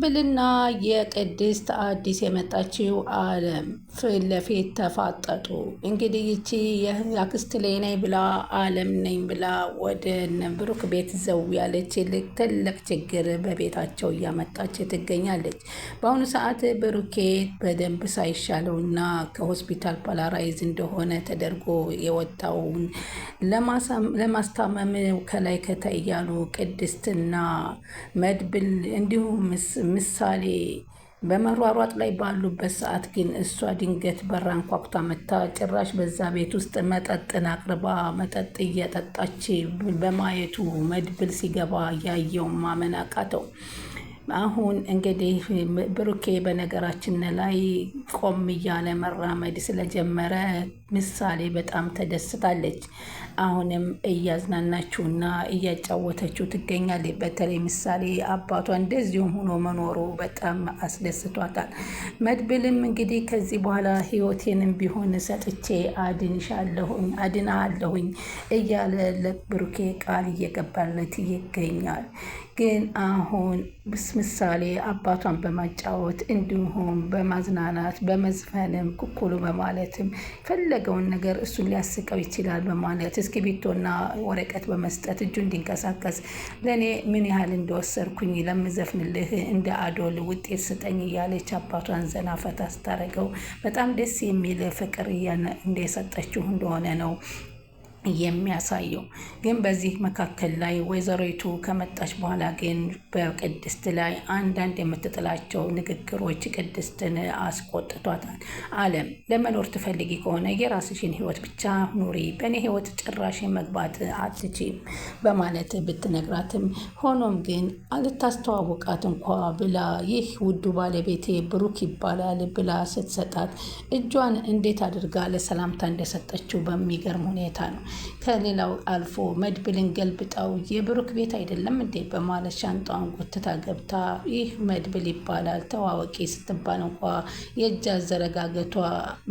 መድብልና የቅድስት አዲስ የመጣችው አለም ፊት ለፊት ተፋጠጡ። እንግዲህ ይቺ የአክስት ላይ ነኝ ብላ አለም ነኝ ብላ ወደ ብሩክ ቤት ዘው ያለች ትልቅ ችግር በቤታቸው እያመጣች ትገኛለች። በአሁኑ ሰዓት ብሩኬ በደንብ ሳይሻለውና ከሆስፒታል ፓላራይዝ እንደሆነ ተደርጎ የወጣውን ለማስታመም ከላይ ከታይ እያሉ ቅድስትና መድብል እንዲሁም ምሳሌ በመሯሯጥ ላይ ባሉበት ሰዓት ግን እሷ ድንገት በራ አንኳኩታ መታ ጭራሽ በዛ ቤት ውስጥ መጠጥን አቅርባ መጠጥ እየጠጣች በማየቱ መድብል ሲገባ ያየው ማመን አቃተው። አሁን እንግዲህ ብሩኬ በነገራችን ላይ ቆም እያለ መራመድ ስለጀመረ ምሳሌ በጣም ተደስታለች። አሁንም እያዝናናችውና እያጫወተችው ትገኛለች። በተለይ ምሳሌ አባቷ እንደዚሁም ሆኖ መኖሩ በጣም አስደስቷታል። መድብልም እንግዲህ ከዚህ በኋላ ሕይወቴንም ቢሆን ሰጥቼ አድናለሁኝ እያለ ለብሩኬ ቃል እየገባለት ይገኛል። ግን አሁን ምሳሌ አባቷን በማጫወት እንዲሁም በማዝናናት በመዝፈንም ኩኩሉ በማለትም ፈለገውን ነገር እሱን ሊያስቀው ይችላል በማለት እስክሪብቶና ወረቀት በመስጠት እጁ እንዲንቀሳቀስ ለእኔ ምን ያህል እንደወሰድኩኝ ለምዘፍንልህ እንደ አዶል ውጤት ስጠኝ እያለች አባቷን ዘና ፈታ ስታደርገው በጣም ደስ የሚል ፍቅር እንደሰጠችው እንደሆነ ነው የሚያሳየው። ግን በዚህ መካከል ላይ ወይዘሮይቱ ከመጣች በኋላ ግን በቅድስት ላይ አንዳንድ የምትጥላቸው ንግግሮች ቅድስትን አስቆጥቷታል። አለም ለመኖር ትፈልጊ ከሆነ የራስሽን ህይወት ብቻ ኑሪ፣ በእኔ ህይወት ጭራሽ መግባት አትችም በማለት ብትነግራትም ሆኖም ግን አልታስተዋውቃት እንኳ ብላ ይህ ውዱ ባለቤቴ ብሩክ ይባላል ብላ ስትሰጣት እጇን እንዴት አድርጋ ለሰላምታ እንደሰጠችው በሚገርም ሁኔታ ነው። ከሌላው አልፎ መድብልን ገልብጣው የብሩክ ቤት አይደለም እንዴ በማለት ሻንጣዋን ጎትታ ገብታ ይህ መድብል ይባላል ተዋወቂ ስትባል እንኳ የእጅ አዘረጋገቷ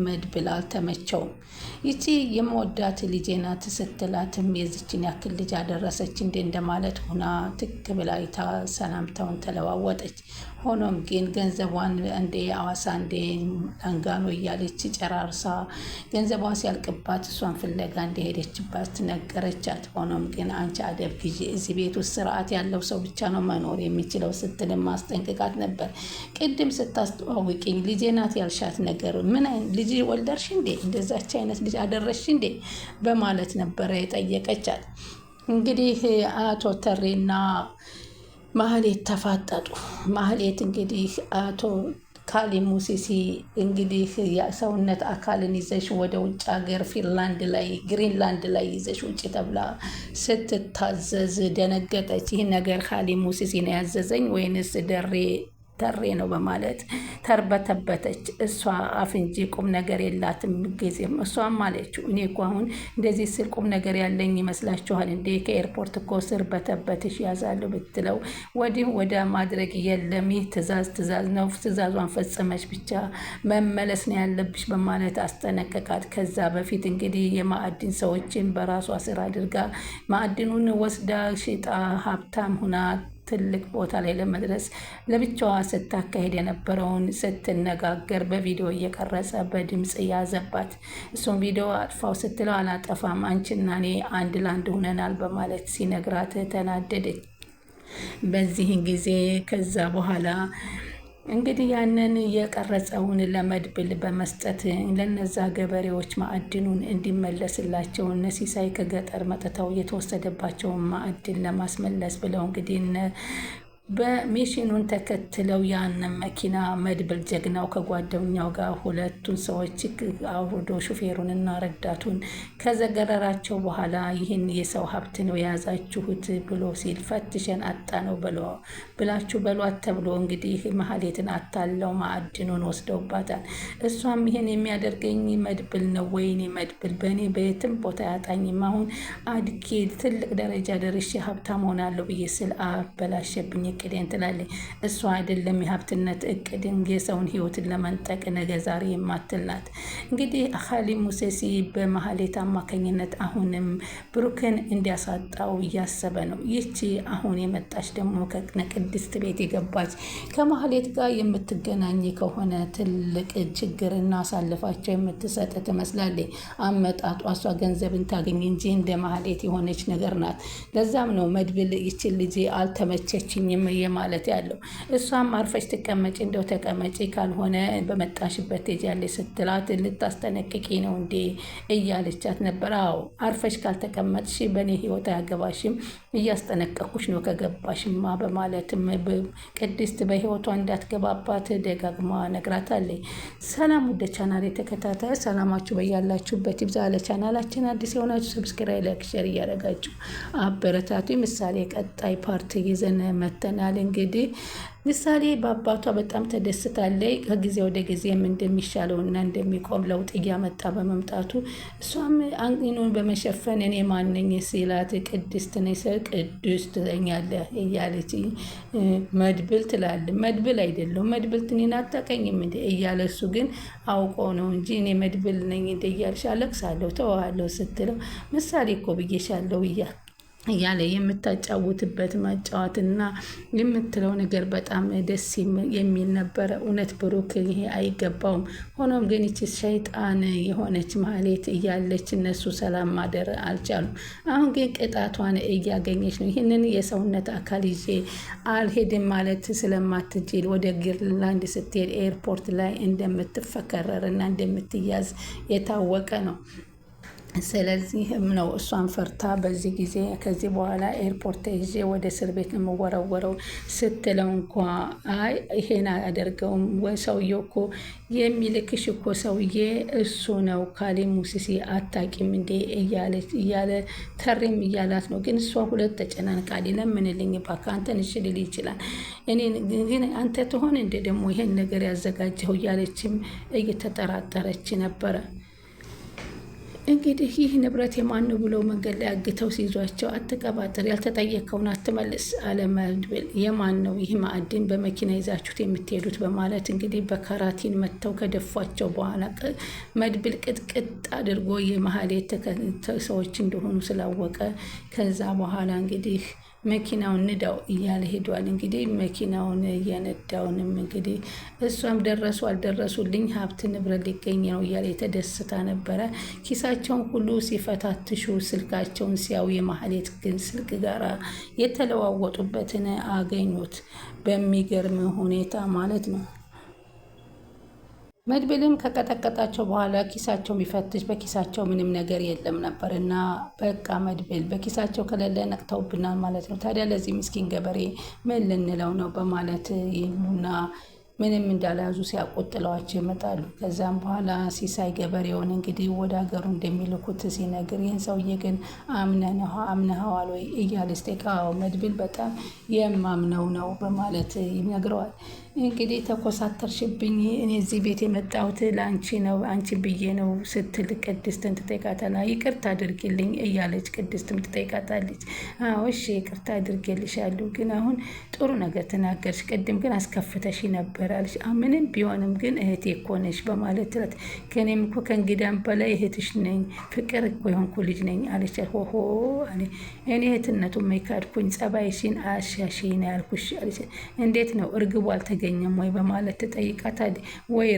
መድብል አልተመቸውም። ይቺ የመወዳት ልጄ ናት ስትላትም የዚችን ያክል ልጅ አደረሰች እንዴ እንደማለት ሆና ትክ ብላይታ ሰላምታውን ተለዋወጠች። ሆኖም ግን ገንዘቧን እንዴ አዋሳ እንዴ አንጋኖ እያለች ጨራርሳ ገንዘቧ ሲያልቅባት እሷን ፍለጋ እንደሄደችባት ነገረቻት። ሆኖም ግን አንቺ አደብ ግዢ፣ እዚህ ቤት ውስጥ ስርዓት ያለው ሰው ብቻ ነው መኖር የሚችለው ስትልም ማስጠንቅቃት ነበር። ቅድም ስታስተዋውቂኝ ልጄ ናት ያልሻት ነገር ምን ልጅ ወልደርሽ እንዴ እንደዛች አይነት ልጅ አደረሽ እንዴ በማለት ነበረ የጠየቀቻት። እንግዲህ አቶ ተሬና ማህሌት ተፋጠጡ። ማህሌት እንግዲህ አቶ ካሊብ ሙሲሲ እንግዲህ የሰውነት አካልን ይዘሽ ወደ ውጭ ሀገር ግሪንላንድ ላይ ይዘሽ ውጭ ተብላ ስትታዘዝ ደነገጠች። ይህ ነገር ካሊብ ሙሲሲ ነው ያዘዘኝ ወይንስ ተሬ ነው በማለት ተርበተበተች። እሷ አፍንጂ ቁም ነገር የላትም ጊዜም እሷም አለችው እኔ እኮ አሁን እንደዚህ ስል ቁም ነገር ያለኝ ይመስላችኋል እንዴ? ከኤርፖርት እኮ ስር በተበትሽ ያዛለሁ ብትለው ወዲህ ወደ ማድረግ የለም፣ ይህ ትእዛዝ ነው፣ ትእዛዟን ፈጸመች ብቻ መመለስ ነው ያለብሽ በማለት አስጠነቀቃት። ከዛ በፊት እንግዲህ የማዕድን ሰዎችን በራሷ ስር አድርጋ ማዕድኑን ወስዳ ሽጣ ሀብታም ሁና ትልቅ ቦታ ላይ ለመድረስ ለብቻዋ ስታካሄድ የነበረውን ስትነጋገር በቪዲዮ እየቀረጸ በድምፅ ያዘባት። እሱም ቪዲዮ አጥፋው ስትለው አላጠፋም አንቺና እኔ አንድ ላንድ ሆነናል በማለት ሲነግራት ተናደደች። በዚህን ጊዜ ከዛ በኋላ እንግዲህ ያንን የቀረጸውን ለመድብል በመስጠት ለነዛ ገበሬዎች ማዕድኑን እንዲመለስላቸው እነ ሲሳይ ከገጠር መጥተው የተወሰደባቸውን ማዕድን ለማስመለስ ብለው እንግዲህ በሚሽኑን ተከትለው ያንን መኪና መድብል ጀግናው ከጓደኛው ጋር ሁለቱን ሰዎች አውርዶ ሹፌሩንና ረዳቱን ከዘገረራቸው በኋላ ይህን የሰው ሀብት ነው የያዛችሁት ብሎ ሲል ፈትሸን አጣ ነው ብላችሁ በሏት ተብሎ እንግዲህ ማህሌትን አታለው ማዕድኑን ወስደውባታል። እሷም ይህን የሚያደርገኝ መድብል ነው፣ ወይኔ መድብል በእኔ በየትም ቦታ ያጣኝም፣ አሁን አድጌ ትልቅ ደረጃ ደርሼ ሀብታም ሆናለሁ ብዬ ስል አበላሸብኝ እቅዴን ትላለች። እሷ አይደለም የሀብትነት እቅድን የሰውን ህይወትን ለመንጠቅ ነገ ዛሬ የማትልናት። እንግዲህ ኻሊብ ሙሴሲ በማህሌት አማካኝነት አሁንም ብሩክን እንዲያሳጣው እያሰበ ነው። ይቺ አሁን የመጣች ደግሞ ከቅድስት ቤት የገባች ከማህሌት ጋር የምትገናኝ ከሆነ ትልቅ ችግር እናሳልፋቸው የምትሰጥ ትመስላለች። አመጣጧ እሷ ገንዘብን ታገኝ እንጂ እንደ ማህሌት የሆነች ነገር ናት። ለዛም ነው መድብል ይችን ልጅ አልተመቸችኝም የማለት ያለው። እሷም አርፈሽ ትቀመጪ እንደው ተቀመጪ ካልሆነ በመጣሽበት ትሄጃለሽ ስትላት ልታስጠነቅቂ ነው እንዴ እያለቻት ነበር። አዎ አርፈሽ ካልተቀመጥሽ በእኔ ህይወት አያገባሽም፣ እያስጠነቀኩሽ ነው ከገባሽማ በማለትም ቅድስት በህይወቷ እንዳትገባባት ደጋግማ ነግራታለች። ሰላም ወደ ቻናል የተከታታይ ሰላማችሁ በያላችሁበት ይብዛ። ለቻናላችን አዲስ የሆናችሁ ሰብስክራይብ፣ ላይክ፣ ሼር እያደረጋችሁ አበረታቱ። ምሳሌ ቀጣይ ፓርት ይዘን መተናል። እንግዲህ ምሳሌ በአባቷ በጣም ተደስታለች። ከጊዜ ወደ ጊዜም እንደሚሻለውና እንደሚቆም ለውጥ እያመጣ በመምጣቱ እሷም አንቂኑን በመሸፈን እኔ ማነኝ ሲላት ቅድስት ነኝ ቅዱስ ትለኛለህ እያለች መድብል ትላለች። መድብል አይደለም መድብል እኔን አታውቀኝም እንደ እያለ እሱ ግን አውቆ ነው እንጂ እኔ መድብል ነኝ እንደ እያልሽ አለቅሳለሁ ተዋለሁ ስትለው ምሳሌ እኮ ብዬሻለሁ እያለ የምታጫውትበት ማጫወትና የምትለው ነገር በጣም ደስ የሚል ነበረ። እውነት ብሩክ ይሄ አይገባውም። ሆኖም ግን ይቺ ሸይጣን የሆነች ማህሌት እያለች እነሱ ሰላም ማደር አልቻሉም። አሁን ግን ቅጣቷን እያገኘች ነው። ይህንን የሰውነት አካል ይዤ አልሄድም ማለት ስለማትችል ወደ ግሪንላንድ ስትሄድ ኤርፖርት ላይ እንደምትፈከረር እና እንደምትያዝ የታወቀ ነው። ስለዚህም ነው እሷን ፈርታ በዚህ ጊዜ ከዚህ በኋላ ኤርፖርት ይዤ ወደ እስር ቤት የምወረወረው ስትለው እንኳ አይ ይሄን አያደርገውም ወይ ሰውዬው እኮ የሚልክሽ እኮ ሰውዬ እሱ ነው ኻሊብ ሙሴሲ አታቂም እንዴ እያለ ተሬም እያላት ነው። ግን እሷ ሁለት ተጨናንቃል። ለምንልኝ እባክህ አንተን እሺ ሊል ይችላል እኔን ግን አንተ ትሆን እንደ ደግሞ ይሄን ነገር ያዘጋጀው እያለችም እየተጠራጠረች ነበረ። እንግዲህ ይህ ንብረት የማን ነው ብለው መንገድ ላይ አግተው ሲይዟቸው አትቀባጥር፣ ያልተጠየቀውን አትመልስ አለ መድብል። የማን ነው ይህ ማዕድን በመኪና ይዛችሁት የምትሄዱት በማለት እንግዲህ በካራቲን መጥተው ከደፏቸው በኋላ መድብል ቅጥቅጥ አድርጎ የማህሌት ሰዎች እንደሆኑ ስላወቀ ከዛ በኋላ እንግዲህ መኪናውን ንዳው እያለ ሄዷል። እንግዲህ መኪናውን እየነዳውንም እንግዲህ እሷም ደረሱ አልደረሱልኝ ሀብት ንብረት ሊገኝ ነው እያለ የተደስታ ነበረ። ኪሳቸውን ሁሉ ሲፈታትሹ ስልካቸውን ሲያዩ የማህሌት ግን ስልክ ጋር የተለዋወጡበትን አገኙት። በሚገርም ሁኔታ ማለት ነው። መድብልም ከቀጠቀጣቸው በኋላ ኪሳቸው ቢፈትሽ በኪሳቸው ምንም ነገር የለም ነበር እና በቃ መድብል በኪሳቸው ከሌለ ነቅተውብናል ማለት ነው። ታዲያ ለዚህ ምስኪን ገበሬ ምን ልንለው ነው በማለት ይሉና ምንም እንዳልያዙ ሲያቆጥለዋቸው ይመጣሉ። ከዛም በኋላ ሲሳይ ገበሬውን እንግዲህ ወደ ሀገሩ እንደሚልኩት ሲነግር ይህን ሰውዬ ግን አምነኸዋል ወይ እያለ ስጠይቀው መድብል በጣም የማምነው ነው በማለት ይነግረዋል። እንግዲህ ተኮሳተርሽብኝ፣ እኔ እዚህ ቤት የመጣሁት ለአንቺ ነው አንቺ ብዬ ነው ስትል ቅድስትን ትጠይቃታለች። ይቅርታ አድርጊልኝ እያለች ቅድስትም ትጠይቃታለች። አዎ እሺ ይቅርታ አድርጌልሻለሁ፣ ግን አሁን ጥሩ ነገር ተናገርሽ፣ ቅድም ግን አስከፍተሽ ነበር አለች። ምንም ቢሆንም ግን እህቴ እኮ ነሽ በማለት ትላት። ከእኔም እኮ ከእንግዳም በላይ እህትሽ ነኝ፣ ፍቅር እኮ የሆንኩ ልጅ ነኝ አለች። ሆሆ እኔ እህትነቱ የማይካድኩኝ ጸባይሽን አሻሺ ነው ያልኩሽ አለች። እንዴት ነው እርግቡ አልተገኘም ወይ በማለት ትጠይቃታለች። ወይ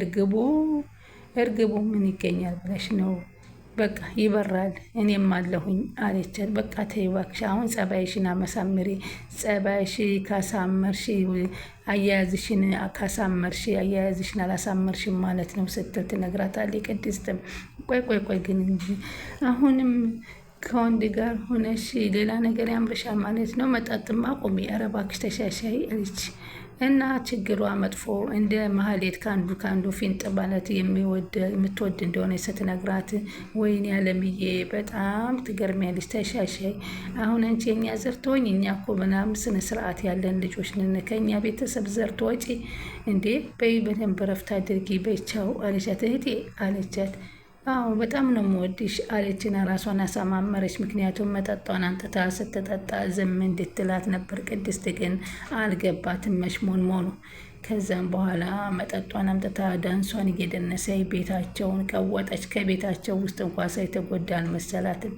እርግቡ ምን ይገኛል ብለሽ ነው? በቃ ይበራል እኔም አለሁኝ አለቻት። በቃ ተይ እባክሽ አሁን ጸባይሽን አመሳምሪ፣ ጸባይሽ ካሳመርሽ አያያዝሽን ካሳመርሽ አያያዝሽን አላሳመርሽም ማለት ነው ስትል ትነግራታለች። ቅድስትም ቆይ ግን አሁንም ከወንድ ጋር ሆነሽ ሌላ ነገር ያምርሻል ማለት ነው? መጠጥማ ቁሚ፣ ኧረ እባክሽ ተሻሻይ አለች። እና ችግሯ መጥፎ እንደ ማህሌት ከአንዱ ፊንጥ ማለት የምትወድ እንደሆነ ስትነግራት ወይኔ አለምዬ በጣም ትገርሚያለሽ፣ ተሻሻይ አሁን አንቺ የኛ ዘር ትሆኝ፣ እኛ እኮ ምናምን ስነ ስርዓት ያለን ልጆች ነን፣ ከእኛ ቤተሰብ ዘር ትወጪ እንዴ? በይ በደንብ ረፍት አድርጊ በይቻው አለቻት። እህቴ አለቻት አዎ በጣም ነው የምወድሽ አለችና ራሷን አሳማመረች። ምክንያቱም መጠጧን አንጥታ ስትጠጣ ዝም እንድትላት ነበር። ቅድስት ግን አልገባትም መሽሞንሞኑ። ከዛም በኋላ መጠጧን አምጥታ ዳንሷን እየደነሰ ቤታቸውን ቀወጠች። ከቤታቸው ውስጥ እንኳ ሳይተጎዳ አልመሰላትም።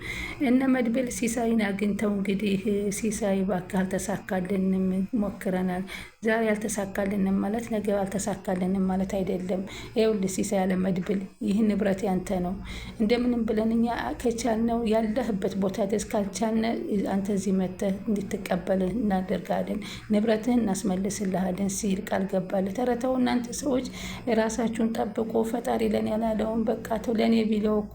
እነ መድብል ሲሳይን አግኝተው እንግዲህ ሲሳይ እባክህ አልተሳካልንም፣ ሞክረናል፣ ዛሬ አልተሳካልንም ማለት ነገ አልተሳካልንም ማለት አይደለም። ይኸውልህ ሲሳይ ያለ መድብል ይህ ንብረት ያንተ ነው። እንደምንም ብለን እኛ ከቻልነው ያለህበት ቦታ ድረስ ካልቻልነ አንተ እዚህ መተህ እንድትቀበል እናደርጋለን፣ ንብረትህን እናስመልስልሃለን ሲል ቃል ገባለት። ኧረ ተው እናንተ ሰዎች ራሳችሁን ጠብቆ፣ ፈጣሪ ለኔ ያላለውን በቃ ተው፣ ለኔ ቢለው እኮ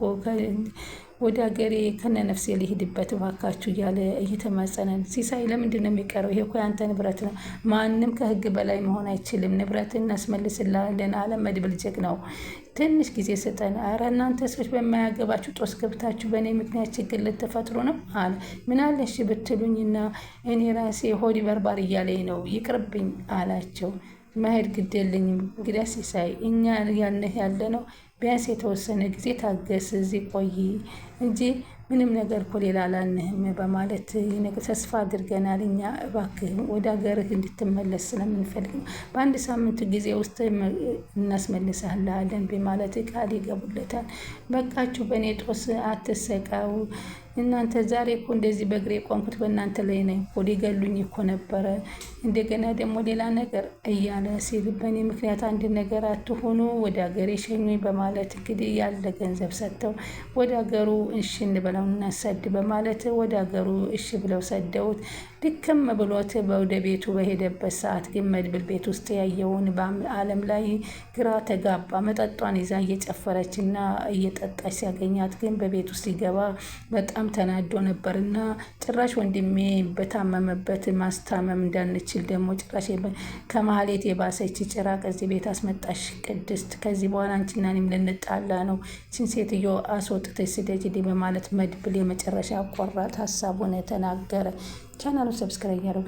ወደ ሀገሬ ከነ ነፍሴ ሊሄድበት እባካችሁ እያለ እየተማጸነን። ሲሳይ ለምንድን ነው የሚቀረው? ይሄ እኮ ያንተ ንብረት ነው። ማንም ከህግ በላይ መሆን አይችልም። ንብረትን እናስመልስላለን አለ መድብል ጀግናው። ትንሽ ጊዜ ስጠን። ኧረ እናንተ ሰዎች በማያገባችሁ ጦስ ገብታችሁ በእኔ ምክንያት ችግር ልትፈጥሩ ነው አለ። ምን አለሽ ብትሉኝና እኔ ራሴ ሆዲ በርባር እያለኝ ነው፣ ይቅርብኝ አላቸው። መሄድ ግድ የለኝም እንግዲያ ሲሳይ፣ እኛ ያነህ ያለ ነው። ቢያንስ የተወሰነ ጊዜ ታገስ፣ እዚህ ቆይ እንጂ ምንም ነገር እኮ ሌላ አላልንህም በማለት ተስፋ አድርገናል። እኛ እባክህ ወደ ሀገርህ እንድትመለስ ስለምንፈልግ በአንድ ሳምንት ጊዜ ውስጥ እናስመልሳለን በማለት ቃል ይገቡለታል። በቃችሁ፣ በእኔ ጦስ አትሰቃው እናንተ። ዛሬ እኮ እንደዚህ በእግሬ የቆምኩት በእናንተ ላይ ነው እኮ፣ ሊገሉኝ እኮ ነበረ። እንደገና ደግሞ ሌላ ነገር እያለ ሲል በእኔ ምክንያት አንድ ነገር አትሆኑ፣ ወደ ሀገሬ ሸኙኝ በማለት እንግዲህ ያለ ገንዘብ ሰጥተው ወደ ሀገሩ እሺ እንበለው እናሰድ በማለት ወደ ሀገሩ እሺ ብለው ሰደውት ድክም ብሎት ወደ ቤቱ በሄደበት ሰዓት ግን መድብል ቤት ውስጥ ያየውን በዓለም ላይ ግራ ተጋባ። መጠጧን ይዛ እየጨፈረች እና እየጠጣች ሲያገኛት ግን በቤት ውስጥ ሲገባ በጣም ተናዶ ነበርና ጭራሽ ወንድሜ በታመመበት ማስታመም እንዳንችል ደግሞ ጭራሽ ከመሀሌት የባሰች ጭራቅ እዚህ ቤት አስመጣሽ ቅድስት፣ ከዚህ በኋላ አንቺና እኔም ልንጣላ ነው፣ ችን ሴትዮ አስወጥተሽ ስደጅልኝ በማለት መድብል የመጨረሻ ቆራጥ ሀሳቡን ተናገረ። ቻናሉን ሰብስክራይብ ያደርጉ።